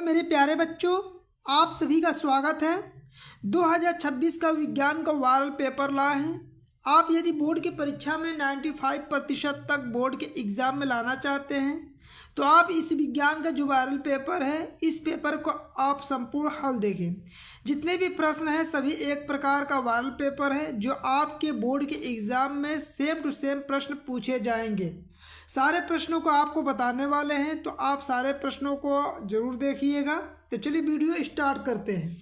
मेरे प्यारे बच्चों, आप सभी का स्वागत है। 2026 का विज्ञान का वायरल पेपर लाए हैं। आप यदि बोर्ड की परीक्षा में 95% तक बोर्ड के एग्ज़ाम में लाना चाहते हैं तो आप इस विज्ञान का जो वायरल पेपर है, इस पेपर को आप संपूर्ण हल देखें। जितने भी प्रश्न हैं सभी एक प्रकार का वायरल पेपर है जो आपके बोर्ड के एग्ज़ाम में सेम टू सेम प्रश्न पूछे जाएंगे। सारे प्रश्नों को आपको बताने वाले हैं, तो आप सारे प्रश्नों को ज़रूर देखिएगा। तो चलिए वीडियो स्टार्ट करते हैं।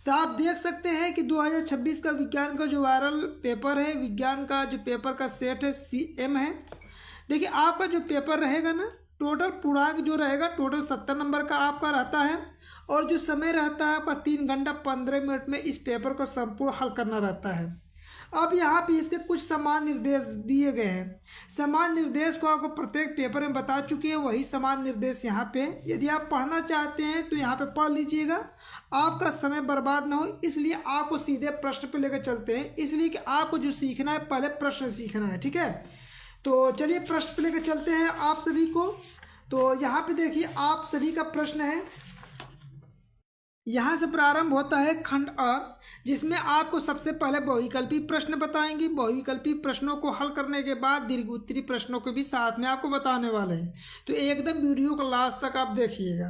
तो आप देख सकते हैं कि 2026 का विज्ञान का जो वायरल पेपर है, विज्ञान का जो पेपर का सेट है CM है। देखिए आपका जो पेपर रहेगा ना, टोटल पूर्णांक जो रहेगा टोटल 70 नंबर का आपका रहता है, और जो समय रहता है आपका 3 घंटा 15 मिनट में इस पेपर को संपूर्ण हल करना रहता है। अब यहाँ पे इसके कुछ समान निर्देश दिए गए हैं। समान निर्देश को आपको प्रत्येक पेपर में बता चुके हैं, वही समान निर्देश यहाँ पे यदि आप पढ़ना चाहते हैं तो यहाँ पे पढ़ लीजिएगा। आपका समय बर्बाद ना हो, इसलिए आपको सीधे प्रश्न पे लेकर चलते हैं, इसलिए कि आपको जो सीखना है पहले प्रश्न सीखना है। ठीक है, तो चलिए प्रश्न पे लेकर चलते हैं आप सभी को। तो यहाँ पे देखिए आप सभी का प्रश्न है, यहाँ से प्रारंभ होता है खंड अ, जिसमें आपको सबसे पहले बहुविकल्पी प्रश्न बताएंगे। बहुविकल्पी प्रश्नों को हल करने के बाद दीर्घ उत्तरी प्रश्नों को भी साथ में आपको बताने वाले हैं। तो एकदम वीडियो को लास्ट तक आप देखिएगा।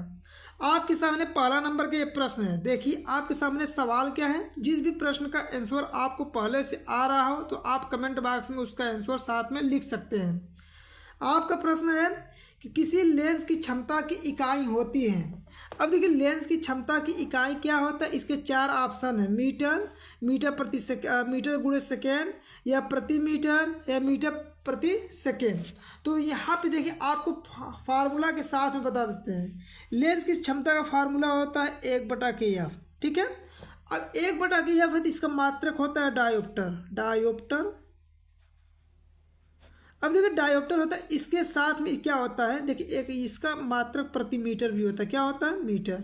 आपके सामने पहला नंबर का ये प्रश्न है। देखिए आपके सामने सवाल क्या है। जिस भी प्रश्न का आंसर आपको पहले से आ रहा हो तो आप कमेंट बॉक्स में उसका आंसर साथ में लिख सकते हैं। आपका प्रश्न है कि किसी लेंस की क्षमता की इकाई होती है। अब देखिए लेंस की क्षमता की इकाई क्या होता है, इसके 4 ऑप्शन है। मीटर, मीटर गुणे सेकेंड, या प्रति मीटर, या मीटर प्रति सेकेंड। तो यहाँ पे देखिए आपको फार्मूला के साथ में बता देते हैं। लेंस की क्षमता का फार्मूला होता है 1/kF। ठीक है, अब 1/kF है तो इसका मात्रक होता है डायोप्टर। अब देखिए डायोप्टर होता है, इसके साथ में क्या होता है, देखिए एक इसका मात्रक प्रति मीटर भी होता है। क्या होता है, मीटर।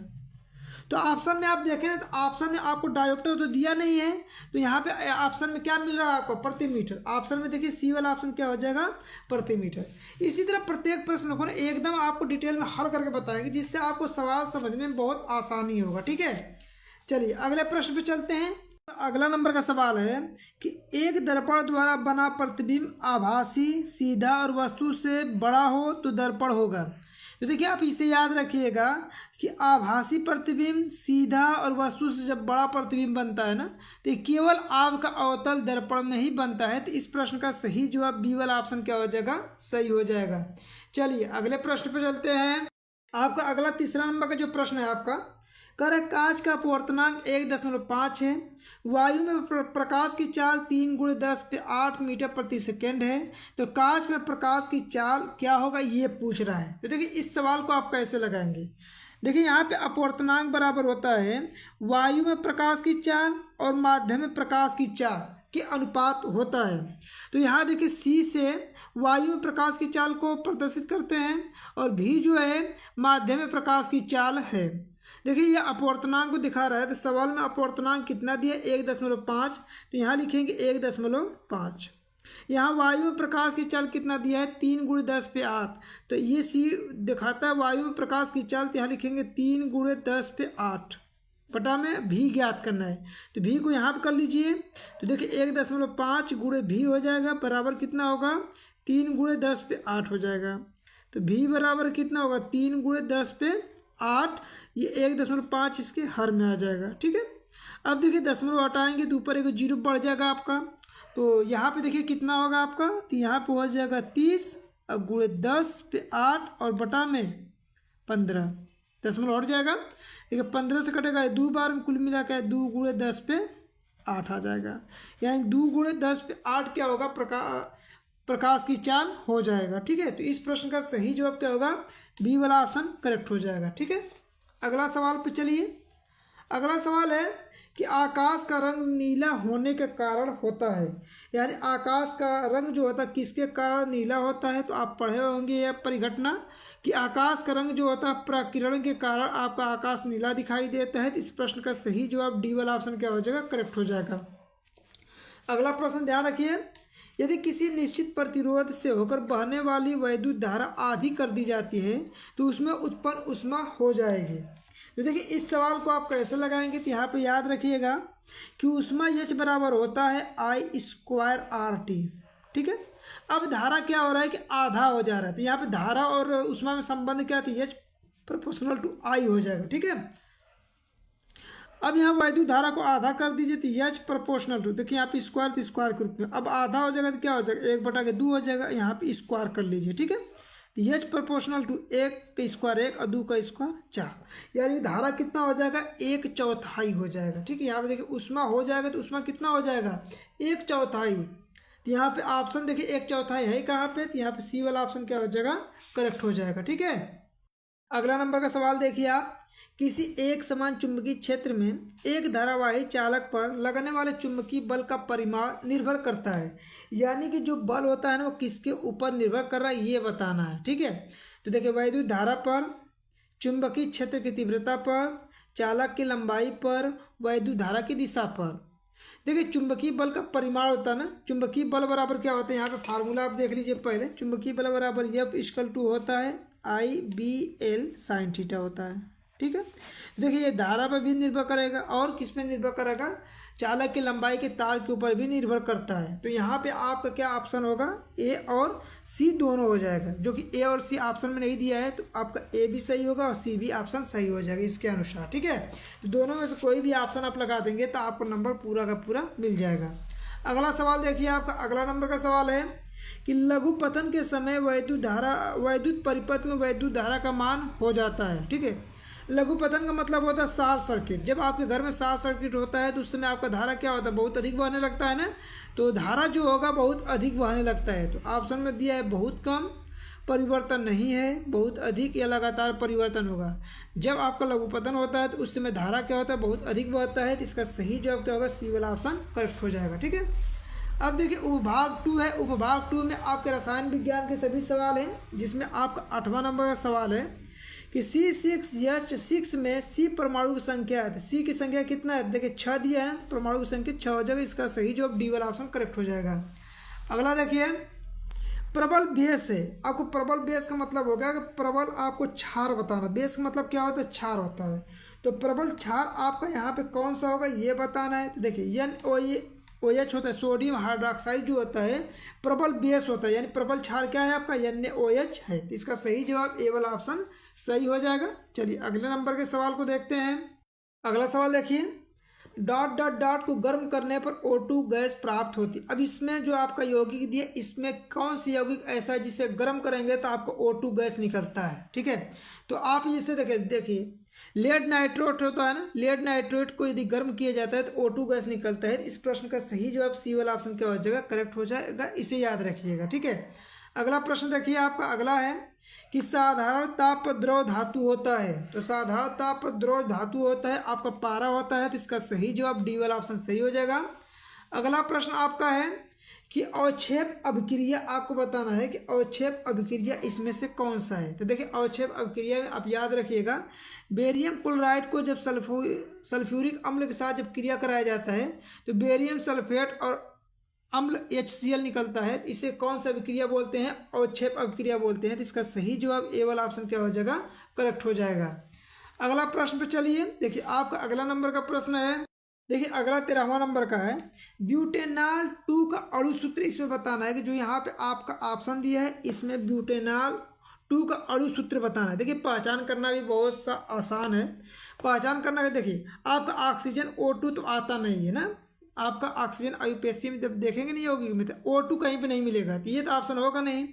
तो ऑप्शन में आप देखें ना, तो ऑप्शन में आपको डायोप्टर तो दिया नहीं है, तो यहाँ पे ऑप्शन में क्या मिल रहा है आपको, प्रति मीटर। ऑप्शन में देखिए सी वाला ऑप्शन क्या हो जाएगा, प्रति मीटर। इसी तरह प्रत्येक प्रश्न को एकदम आपको डिटेल में हल करके बताएंगे, जिससे आपको सवाल समझने में बहुत आसानी होगा। ठीक है, चलिए अगले प्रश्न पे चलते हैं। अगला नंबर का सवाल है कि एक दर्पण द्वारा बना प्रतिबिंब आभासी, सीधा और वस्तु से बड़ा हो तो दर्पण होगा। तो देखिए आप इसे याद रखिएगा कि आभासी प्रतिबिंब सीधा और वस्तु से जब बड़ा प्रतिबिंब बनता है ना, तो केवल आपका अवतल दर्पण में ही बनता है। तो इस प्रश्न का सही जवाब बी वाला ऑप्शन क्या हो जाएगा, सही हो जाएगा। चलिए अगले प्रश्न पर चलते हैं। आपका अगला तीसरा नंबर का जो प्रश्न है आपका, कर कांच का अपवर्तनांक 1.5 है। वायु में प्रकाश की चाल 3 × 10⁸ मीटर प्रति सेकेंड है। तो कांच में प्रकाश की चाल क्या होगा, ये पूछ रहा है। तो देखिए इस सवाल को आप कैसे लगाएंगे। देखिए यहाँ पे अपवर्तनांक बराबर होता है वायु में प्रकाश की चाल और माध्यम में प्रकाश की चाल के अनुपात होता है। तो यहाँ देखिए सी से वायु में प्रकाश की चाल को प्रदर्शित करते हैं, और भी जो है माध्यम में प्रकाश की चाल है। देखिए ये अपवर्तनांक को दिखा रहा है, तो सवाल में अपवर्तनांक कितना दिया, 1.5। तो यहाँ लिखेंगे 1.5। यहाँ वायु में प्रकाश की चाल कितना दिया है, 3 × 10⁸। तो ये सी दिखाता है वायु में प्रकाश की चाल, तो यहाँ लिखेंगे 3 × 10⁸ बटा में भी ज्ञात करना है। तो भी को यहाँ पर कर लीजिए। तो देखिए 1.5 × भी हो जाएगा बराबर कितना होगा, 3 × 10⁸ हो जाएगा। तो भी बराबर कितना होगा, 3 × 10⁸। ये 1.5 इसके हर में आ जाएगा। ठीक है, अब देखिए दशमलव हटाएंगे तो ऊपर एक 0 बढ़ जाएगा आपका। तो यहाँ पे देखिए कितना होगा आपका, तो यहाँ पे हो जाएगा 30 और गुणे 10⁸ और बटा में 15, दशमलव हट जाएगा। देखिए 15 से कटेगा 2 बार में, कुल मिला के 2 × 10⁸ आ जाएगा। यानी 2 × 10⁸ क्या होगा, प्रकाश की चाल हो जाएगा। ठीक है, तो इस प्रश्न का सही जवाब क्या होगा, बी वाला ऑप्शन करेक्ट हो जाएगा। ठीक है, अगला सवाल पे चलिए। अगला सवाल है कि आकाश का रंग नीला होने के कारण होता है। यानी आकाश का रंग जो होता है किसके कारण नीला होता है। तो आप पढ़े होंगे यह परिघटना कि आकाश का रंग जो होता है प्रकिरण के कारण आपका आकाश नीला दिखाई देता है। तो इस प्रश्न का सही जवाब डी वाला ऑप्शन क्या हो जाएगा, करेक्ट हो जाएगा। अगला प्रश्न ध्यान रखिए, यदि किसी निश्चित प्रतिरोध से होकर बहने वाली वैद्युत धारा आधी कर दी जाती है तो उसमें उत्पन्न ऊष्मा हो जाएगी। तो देखिए इस सवाल को आप कैसे लगाएंगे, तो यहाँ पे याद रखिएगा कि ऊष्मा H बराबर होता है I²RT। ठीक है, अब धारा क्या हो रहा है कि आधा हो जा रहा है, तो यहाँ पे धारा और ऊष्मा में संबंध क्या थी, H प्रोपोर्शनल टू I हो जाएगा। ठीक है, अब यहाँ वैद्युत धारा को आधा कर दीजिए, तो H प्रोपोर्शनल टू, देखिए यहाँ पे स्क्वायर तो स्क्वायर के रूप में, अब आधा हो जाएगा तो क्या हो जाएगा, 1/2 हो जाएगा, यहाँ पे स्क्वायर कर लीजिए। ठीक है, तो H प्रोपोर्शनल टू 1 का स्क्वायर 1 और 2 का स्क्वायर 4, यानी धारा कितना हो जाएगा, 1/4 हो जाएगा। ठीक है, यहाँ पे देखिए ऊष्मा हो जाएगा तो ऊष्मा कितना हो जाएगा, 1/4। तो यहाँ पे ऑप्शन देखिए 1/4 है कहाँ पे, तो यहाँ पे सी वाला ऑप्शन क्या हो जाएगा, करेक्ट हो जाएगा। ठीक है, अगला नंबर का सवाल देखिए आप, किसी एक समान चुंबकीय क्षेत्र में एक धारावाही चालक पर लगने वाले चुंबकीय बल का परिमाण निर्भर करता है, यानी कि जो बल होता है ना वो किसके ऊपर निर्भर कर रहा है ये बताना है। ठीक है, तो देखिए वैद्युत धारा पर, चुंबकीय क्षेत्र की तीव्रता पर, चालक की लंबाई पर, वैद्युत धारा की दिशा पर। देखिए चुंबकीय बल का परिमाण होता है ना, चुंबकीय बल बराबर क्या होता है, यहाँ पे फार्मूला आप देख लीजिए पहले, चुंबकीय बल बराबर F=2 होता है IBL sin थीटा होता है। ठीक है, देखिए ये धारा पर भी निर्भर करेगा और किस पे निर्भर करेगा, चालक की लंबाई के तार के ऊपर भी निर्भर करता है। तो यहाँ पे आपका क्या ऑप्शन होगा, ए और सी दोनों हो जाएगा, जो कि ए और सी ऑप्शन में नहीं दिया है, तो आपका ए भी सही होगा और सी भी ऑप्शन सही हो जाएगा इसके अनुसार। ठीक है, तो दोनों में से कोई भी ऑप्शन आप लगा देंगे तो आपको नंबर पूरा का पूरा मिल जाएगा। अगला सवाल देखिए, आपका अगला नंबर का सवाल है कि लघु पतन के समय वैद्युत परिपथ में वैद्युत धारा का मान हो जाता है। ठीक है, लघु पतन का मतलब होता है शॉर्ट सर्किट। जब आपके घर में शॉर्ट सर्किट होता है तो उस समय आपका धारा क्या होता है, बहुत अधिक बहने लगता है ना, तो धारा जो होगा बहुत अधिक बहने लगता है। तो ऑप्शन में दिया है बहुत कम, परिवर्तन नहीं है, बहुत अधिक या लगातार परिवर्तन होगा। जब आपका लघु पतन होता है तो उस समय धारा क्या होता है, बहुत अधिक बहता है। तो इसका सही जवाब क्या होगा, सी वाला ऑप्शन करेक्ट हो जाएगा। ठीक है, अब देखिए उपभाग 2 है, उपभाग 2 में आपके रसायन विज्ञान के सभी सवाल हैं, जिसमें आपका 8वां नंबर का सवाल है कि C6H6 में C परमाणु की संख्या है, तो C की संख्या कितना है, देखिए 6 दिया है, परमाणु की संख्या 6 हो जाएगा। इसका सही जवाब डी वाला ऑप्शन करेक्ट हो जाएगा। अगला देखिए प्रबल बेस है, आपको प्रबल बेस का मतलब हो गया कि प्रबल आपको क्षार बताना, बेस का मतलब क्या होता है, क्षार होता है। तो प्रबल क्षार आपका यहाँ पे कौन सा होगा ये बताना है। तो देखिए NaOH होता है, सोडियम हाइड्रोक्साइड जो होता है प्रबल बेस होता है, यानी प्रबल क्षार क्या है आपका, NaOH है। तो इसका सही जवाब ए वाला ऑप्शन सही हो जाएगा। चलिए अगले नंबर के सवाल को देखते हैं। अगला सवाल देखिए, डॉट डॉट डॉट को गर्म करने पर O2 गैस प्राप्त होती। अब इसमें जो आपका यौगिक दिया, इसमें कौन सी यौगिक ऐसा है जिसे गर्म करेंगे तो आपको O2 गैस निकलता है। ठीक है, तो आप इसे देखिए लेड नाइट्रेट होता है ना, लेड नाइट्रेट को यदि गर्म किया जाता है तो O2 गैस निकलता है। इस प्रश्न का सही जवाब सी वाला ऑप्शन क्या हो जाएगा, करेक्ट हो जाएगा, इसे याद रखिएगा। ठीक है, अगला प्रश्न देखिए आपका अगला है कि साधारण ताप पर द्रव धातु होता है। तो साधारण ताप पर द्रव धातु होता है आपका पारा होता है, तो इसका सही जवाब डी वाला ऑप्शन सही हो जाएगा। अगला प्रश्न आपका है कि अवक्षेप अभिक्रिया, आपको बताना है कि अवक्षेप अभिक्रिया इसमें से कौन सा है। तो देखिए अवक्षेप अभिक्रिया में आप याद रखिएगा, बेरियम क्लोराइड को जब सल्फ्यूरिक अम्ल के साथ जब क्रिया कराया जाता है तो बेरियम सल्फेट और अम्ल HCl निकलता है। इसे कौन सा अभिक्रिया बोलते हैं, अवक्षेप अभिक्रिया बोलते हैं। तो इसका सही जवाब ए वाला ऑप्शन क्या हो जाएगा, करेक्ट हो जाएगा। अगला प्रश्न पे चलिए, देखिए आपका अगला नंबर का प्रश्न है, देखिए अगला 13वां नंबर का है, ब्यूटेनॉल 2 का अणु सूत्र इसमें बताना है कि जो यहाँ पे आपका ऑप्शन दिया है इसमें ब्यूटेनॉल 2 का अणु सूत्र बताना है। देखिए पहचान करना भी बहुत सा आसान है, पहचान करना है। देखिए आपका ऑक्सीजन O2 तो आता नहीं है ना, आपका ऑक्सीजन आयुपेशी में जब देखेंगे नहीं होगी में तो O2 कहीं पे नहीं मिलेगा, तो ये तो ऑप्शन होगा नहीं।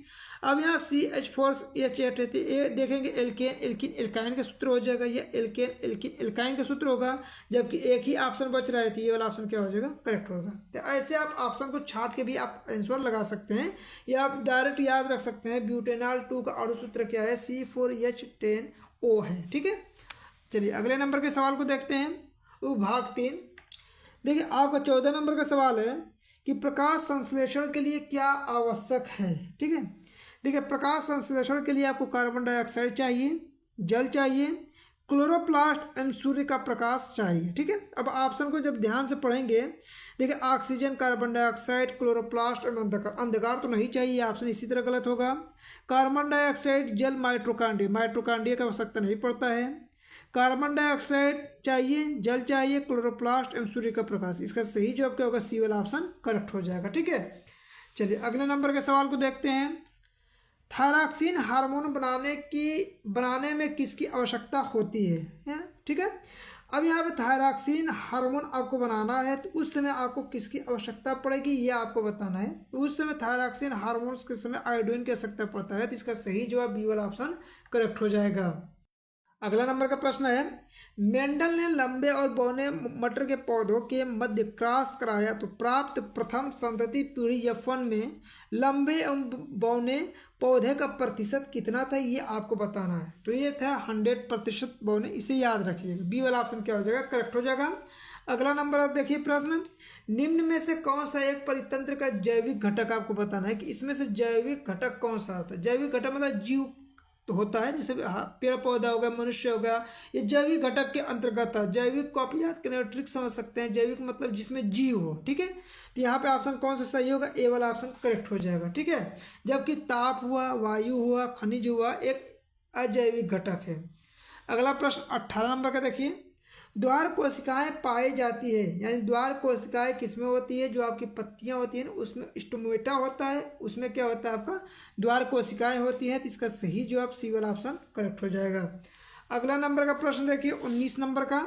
अब यहाँ CH4H8 है, तो ये देखेंगे एल्केन एल्किन एल्काइन का सूत्र हो जाएगा, ये एल्केन एल्किन एल्काइन का सूत्र होगा, जबकि एक ही ऑप्शन बच रहा है, तो ये वाला ऑप्शन क्या हो जाएगा, करेक्ट होगा। तो ऐसे आप ऑप्शन को छाट के भी आप आंसर लगा सकते हैं या आप डायरेक्ट याद रख सकते हैं। ब्यूटेनॉल 2 का अणु सूत्र क्या है, C4H10O है। ठीक है, चलिए अगले नंबर के सवाल को देखते हैं, उपभाग 3। देखिए आपका 14 नंबर का सवाल है कि प्रकाश संश्लेषण के लिए क्या आवश्यक है। ठीक है, देखिए प्रकाश संश्लेषण के लिए आपको कार्बन डाइऑक्साइड चाहिए, जल चाहिए, क्लोरोप्लास्ट एवं सूर्य का प्रकाश चाहिए। ठीक है, अब ऑप्शन को जब ध्यान से पढ़ेंगे, देखिए ऑक्सीजन, कार्बन डाइऑक्साइड, क्लोरोप्लास्ट एवं अंधकार, अंधकार तो नहीं चाहिए, ऑप्शन इसी तरह गलत होगा। कार्बन डाइऑक्साइड, जल, माइटोकॉन्ड्रिया, माइटोकॉन्ड्रिया की आवश्यकता नहीं पड़ता है। कार्बन डाइऑक्साइड चाहिए, जल चाहिए, क्लोरोप्लास्ट एवं सूर्य का प्रकाश। इसका सही जवाब क्या होगा? सी वाला ऑप्शन करेक्ट हो जाएगा। ठीक है, चलिए अगले नंबर के सवाल को देखते हैं। थायरॉक्सिन हार्मोन बनाने में किसकी आवश्यकता होती है? ठीक है, अब यहाँ पे थायरॉक्सिन हार्मोन आपको बनाना है तो उस समय आपको किसकी आवश्यकता पड़ेगी ये आपको बताना है। तो उस समय थायरॉक्सिन हार्मोन्स के समय आयोडीन की आवश्यकता पड़ता है, तो इसका सही जवाब बी वाला ऑप्शन करेक्ट हो जाएगा। अगला नंबर का प्रश्न है, मेंडल ने लंबे और बौने मटर के पौधों के मध्य क्रॉस कराया तो प्राप्त प्रथम संतति पीढ़ी F1 में लंबे एवं बौने पौधे का प्रतिशत कितना था ये आपको बताना है। तो ये था 100% बौने, इसे याद रखिएगा। बी वाला ऑप्शन क्या हो जाएगा? करेक्ट हो जाएगा। अगला नंबर आप देखिए प्रश्न, निम्न में से कौन सा एक परितंत्र का जैविक घटक आपको बताना है कि इसमें से जैविक घटक कौन सा होता है। जैविक घटक मतलब जीव तो होता है, जैसे पेड़ पौधा हो गया, मनुष्य हो गया, ये जैविक घटक के अंतर्गत है। जैविक को आप याद करने का ट्रिक समझ सकते हैं, जैविक मतलब जिसमें जीव हो। ठीक है, तो यहाँ पे ऑप्शन कौन सा सही होगा? ए वाला ऑप्शन करेक्ट हो जाएगा। ठीक है, जबकि ताप हुआ, वायु हुआ, खनिज हुआ एक अजैविक घटक है। अगला प्रश्न 18 नंबर का देखिए, द्वार कोशिकाएं पाई जाती है, यानी द्वार कोशिकाएं किसमें होती है? जो आपकी पत्तियां होती है ना उसमें स्टोमेटा होता है, उसमें क्या होता है आपका द्वार कोशिकाएं होती है। तो इसका सही जवाब सी वाला ऑप्शन करेक्ट हो जाएगा। अगला नंबर का प्रश्न देखिए 19 नंबर का,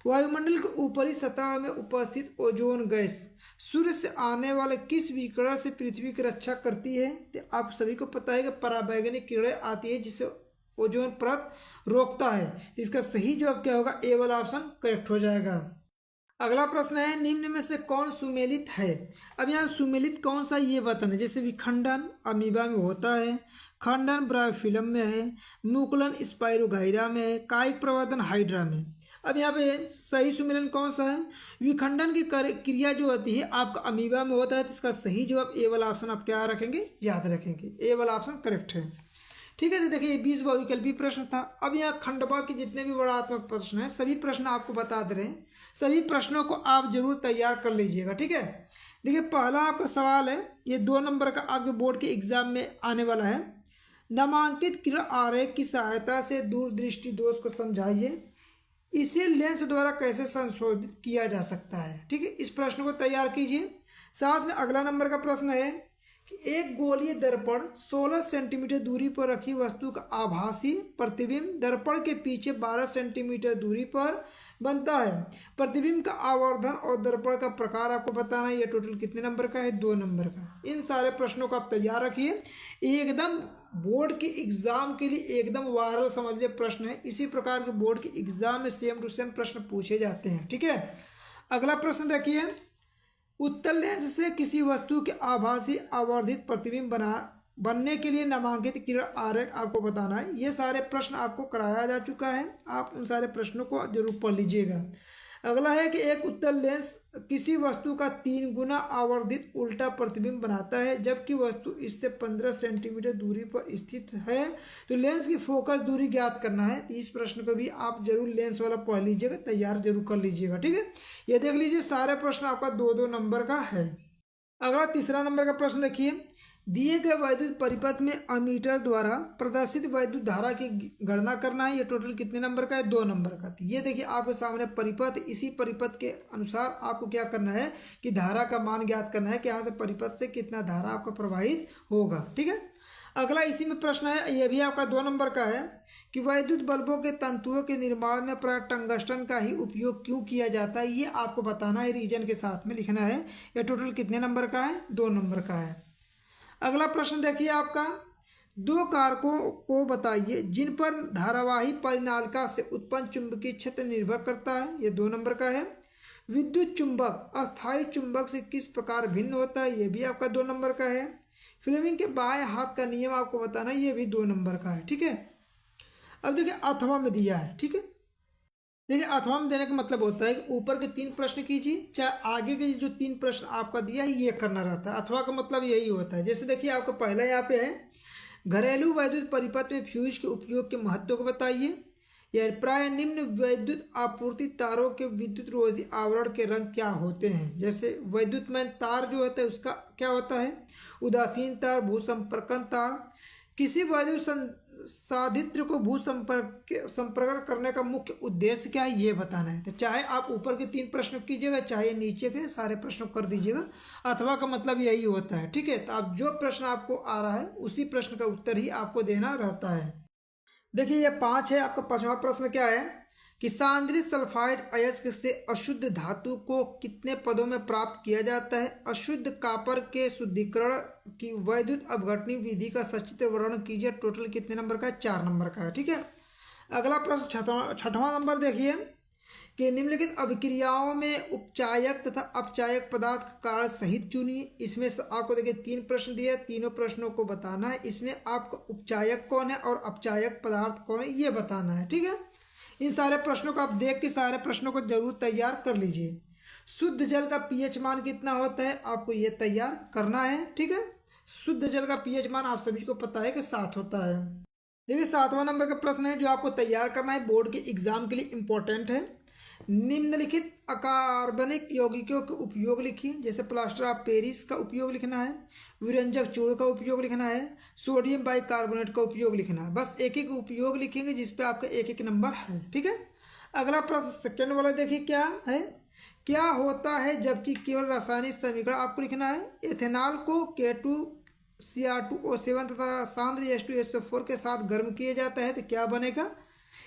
वायुमंडल की ऊपरी सतह में उपस्थित ओजोन गैस सूर्य से आने वाले किस विकिरण से पृथ्वी की रक्षा करती है? तो आप सभी को पता है कि पराबैंगनी किरणें आती है जिससे ओजोन परत रोकता है। तो इसका सही जवाब क्या होगा? ए वाला ऑप्शन करेक्ट हो जाएगा। अगला प्रश्न है, निम्न में से कौन सुमेलित है? अब यहाँ सुमेलित कौन सा ये बताना, जैसे विखंडन अमीबा में होता है, खंडन ब्रायोफिलम में है, मुकुलन स्पाइरोगाइरा में है, कायिक प्रवर्धन हाइड्रा में। अब यहाँ पे सही सुमेलन कौन सा है? विखंडन की क्रिया जो होती है आपका अमीबा में होता है, तो इसका सही जवाब ए वाला ऑप्शन आप क्या रखेंगे? याद रखेंगे, ए वाला ऑप्शन करेक्ट है। ठीक है, तो देखिए 20 बहुविकल्पी प्रश्न था। अब यहाँ खंडवा के जितने भी वर्णात्मक प्रश्न हैं सभी प्रश्न आपको बता दे रहे हैं, सभी प्रश्नों को आप जरूर तैयार कर लीजिएगा। ठीक है, देखिए पहला आपका सवाल है, ये 2 नंबर का आपके बोर्ड के एग्जाम में आने वाला है। नामांकित किरण आरेख की सहायता से दूरदृष्टि दोष को समझाइए, इसे लेंस द्वारा कैसे संशोधित किया जा सकता है। ठीक है, इस प्रश्न को तैयार कीजिए। साथ में अगला नंबर का प्रश्न है कि एक गोलीय दर्पण 16 सेंटीमीटर दूरी पर रखी वस्तु का आभासी प्रतिबिंब दर्पण के पीछे 12 सेंटीमीटर दूरी पर बनता है। प्रतिबिंब का आवर्धन और दर्पण का प्रकार आपको बताना है। ये टोटल कितने नंबर का है? 2 नंबर का। इन सारे प्रश्नों को आप तैयार रखिए, एकदम बोर्ड के एग्जाम के लिए एकदम वायरल समझ लिए प्रश्न है। इसी प्रकार के बोर्ड के एग्जाम में सेम टू सेम प्रश्न पूछे जाते हैं। ठीक है, अगला प्रश्न देखिए, उत्तल लेंस से किसी वस्तु के आभासी आवर्धित प्रतिबिंब बनने के लिए नामांकित किरण आरेख आपको बताना है। ये सारे प्रश्न आपको कराया जा चुका है, आप उन सारे प्रश्नों को जरूर पढ़ लीजिएगा। अगला है कि एक उत्तल लेंस किसी वस्तु का 3 गुना आवर्धित उल्टा प्रतिबिंब बनाता है जबकि वस्तु इससे 15 सेंटीमीटर दूरी पर स्थित है, तो लेंस की फोकस दूरी ज्ञात करना है। इस प्रश्न को भी आप जरूर लेंस वाला पढ़ लीजिएगा, तैयार जरूर कर लीजिएगा। ठीक है, ये देख लीजिए सारे प्रश्न आपका 2-2 नंबर का है। अगला तीसरा नंबर का प्रश्न देखिए, दिए गए वैद्युत परिपथ में अमीटर द्वारा प्रदर्शित वैद्युत धारा की गणना करना है। ये टोटल कितने नंबर का है? 2 नंबर का। ये देखिए आपके सामने परिपथ, इसी परिपथ के अनुसार आपको क्या करना है कि धारा का मान ज्ञात करना है कि यहाँ से परिपथ से कितना धारा आपका प्रवाहित होगा। ठीक है, अगला इसी में प्रश्न है, ये भी आपका 2 नंबर का है कि वैद्युत बल्बों के तंतुओं के निर्माण में प्राय टंगस्टन का ही उपयोग क्यों किया जाता है, ये आपको बताना है, रीजन के साथ में लिखना है। ये टोटल कितने नंबर का है? 2 नंबर का है। अगला प्रश्न देखिए आपका, 2 कारकों को बताइए जिन पर धारावाही परिनालिका से उत्पन्न चुंबकीय क्षेत्र निर्भर करता है। ये 2 नंबर का है। विद्युत चुंबक अस्थायी चुंबक से किस प्रकार भिन्न होता है? ये भी आपका 2 नंबर का है। फ्लेमिंग के बाएं हाथ का नियम आपको बताना है, ये भी 2 नंबर का है। ठीक है, अब देखिए अथवा में दिया है। ठीक है, देखिए अथवा में देने का मतलब होता है कि ऊपर के 3 प्रश्न कीजिए, चाहे आगे के जो 3 प्रश्न आपका दिया है ये करना रहता है। अथवा का मतलब यही होता है। जैसे देखिए आपका पहला यहाँ पे है, घरेलू वैद्युत परिपथ में फ्यूज के उपयोग के महत्व को बताइए। या प्राय निम्न वैद्युत आपूर्ति तारों के विद्युत रोधी आवरण के रंग क्या होते हैं? जैसे वैद्युतमय तार जो होता है उसका क्या होता है? उदासीन तार, भूसंपर्कन तार। किसी वैद्युत साधित्र को भू संपर्क करने का मुख्य उद्देश्य क्या है ये बताना है। तो चाहे आप ऊपर के 3 प्रश्न कीजिएगा, चाहे नीचे के सारे प्रश्नों कर दीजिएगा, अथवा का मतलब यही होता है। ठीक है, तो आप जो प्रश्न आपको आ रहा है उसी प्रश्न का उत्तर ही आपको देना रहता है। देखिए ये 5 है। आपका 5वां प्रश्न क्या है कि सांद्री सल्फाइड अयस्क से अशुद्ध धातु को कितने पदों में प्राप्त किया जाता है। अशुद्ध कॉपर के शुद्धिकरण की वैद्युत अपघटनी विधि का सचित्र वर्णन कीजिए। टोटल कितने नंबर का है? 4 नंबर का है। ठीक है, अगला प्रश्न 6वां नंबर देखिए कि निम्नलिखित अभिक्रियाओं में उपचायक तथा अपचायक पदार्थ का कारण सहित चुनिए। इसमें से आपको देखिए 3 प्रश्न दिए, तीनों प्रश्नों को बताना है। इसमें आपको उपचायक कौन है और अपचायक पदार्थ कौन है ये बताना है। ठीक है, इन सारे प्रश्नों को आप देख के सारे प्रश्नों को जरूर तैयार कर लीजिए। शुद्ध जल का पीएच मान कितना होता है आपको ये तैयार करना है। ठीक है, शुद्ध जल का पीएच मान आप सभी को पता है कि 7 होता है। देखिए 7वां नंबर का प्रश्न है जो आपको तैयार करना है, बोर्ड के एग्जाम के लिए इम्पोर्टेंट है। निम्नलिखित अकार्बनिक यौगिकों के उपयोग लिखिए। जैसे प्लास्टर ऑफ पेरिस का उपयोग लिखना है, विरंजक चूर्ण का उपयोग लिखना है, सोडियम बाइकार्बोनेट का उपयोग लिखना है। बस एक एक उपयोग लिखेंगे जिस पे आपका 1-1 नंबर है। ठीक है, अगला प्रश्न सेकंड वाला देखिए क्या है। क्या होता है जबकि केवल रासायनिक समीकरण आपको लिखना है। एथेनॉल को K2Cr2O7 तथा सांद्र H2SO4 के साथ गर्म किया जाता है तो क्या बनेगा।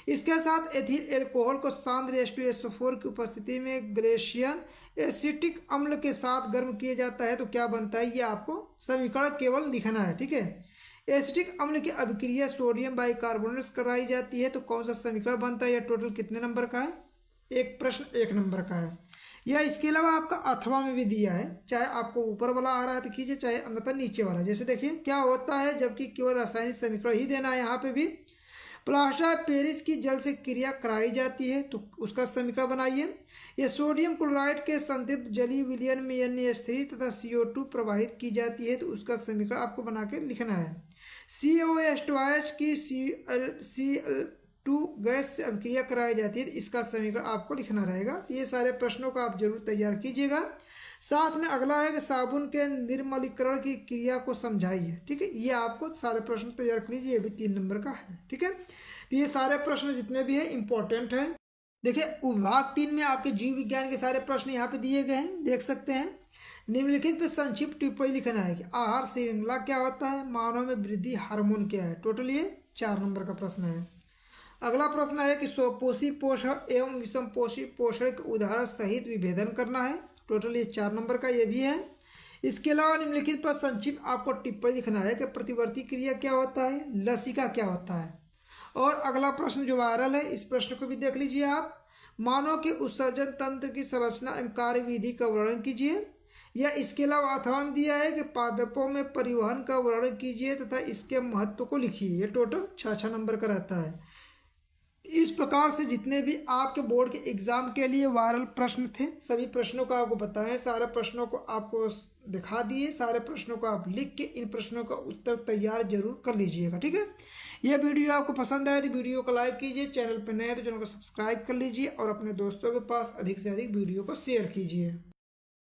इसके साथ एथिल एल्कोहल को सांद्र H2SO4 की उपस्थिति में ग्लेशियन एसिटिक अम्ल के साथ गर्म किया जाता है तो क्या बनता है, ये आपको समीकरण केवल लिखना है। ठीक है, एसिटिक अम्ल की अभिक्रिया सोडियम बाइकार्बोनेट कराई जाती है तो कौन सा समीकरण बनता है। यह टोटल कितने नंबर का है? एक प्रश्न 1 नंबर का है। या इसके अलावा आपका अथवा में भी दिया है, चाहे आपको ऊपर वाला आ रहा है तो कीजिए, चाहे अन्यथा नीचे वाला। जैसे देखिए क्या होता है जबकि केवल रासायनिक समीकरण ही देना है। यहाँ पे भी प्लास्टर ऑफ पेरिस की जल से क्रिया कराई जाती है तो उसका समीकरण बनाइए। यह सोडियम क्लोराइड के संतृप्त जलीय विलयन में NH3 तथा CO2 प्रवाहित की जाती है तो उसका समीकरण आपको बना के लिखना है। COH2 की Cl2 गैस से अभिक्रिया कराई जाती है तो इसका समीकरण आपको लिखना रहेगा। तो ये सारे प्रश्नों को आप जरूर तैयार कीजिएगा। साथ में अगला है कि साबुन के निर्मलीकरण की क्रिया को समझाइए। ठीक है, ये आपको सारे प्रश्न तैयार कर लीजिए, ये भी 3 नंबर का है। ठीक है, तो ये सारे प्रश्न जितने भी हैं इंपॉर्टेंट हैं। देखिए विभाग 3 में आपके जीव विज्ञान के सारे प्रश्न यहाँ पे दिए गए हैं, देख सकते हैं। निम्नलिखित पे संक्षिप्त टिप्पणी लिखना है कि आहार श्रृंखला क्या होता है, मानव में वृद्धि हार्मोन क्या है। टोटल ये 4 नंबर का प्रश्न है। अगला प्रश्न है कि स्वपोषी पोषण एवं विषमपोषी पोषण के उदाहरण सहित विभेदन करना है। टोटल ये 4 नंबर का ये भी है। इसके अलावा निम्नलिखित पर संक्षिप्त आपको टिप्पणी लिखना है कि प्रतिवर्ती क्रिया क्या होता है, लसिका क्या होता है। और अगला प्रश्न जो वायरल है इस प्रश्न को भी देख लीजिए आप। मानव के उत्सर्जन तंत्र की संरचना एवं कार्यविधि का वर्णन कीजिए। या इसके अलावा अथवा में दिया है कि पादपों में परिवहन का वर्णन कीजिए तथा इसके महत्व को लिखिए। ये टोटल 6 नंबर का रहता है। इस प्रकार से जितने भी आपके बोर्ड के एग्जाम के लिए वायरल प्रश्न थे सभी प्रश्नों को आपको बताएं, सारे प्रश्नों को आपको दिखा दिए, सारे प्रश्नों को आप लिख के इन प्रश्नों का उत्तर तैयार जरूर कर लीजिएगा। ठीक है, यह वीडियो आपको पसंद आए तो वीडियो को लाइक कीजिए, चैनल पर नए हैं तो चैनल को सब्सक्राइब कर लीजिए और अपने दोस्तों के पास अधिक से अधिक वीडियो को शेयर कीजिए।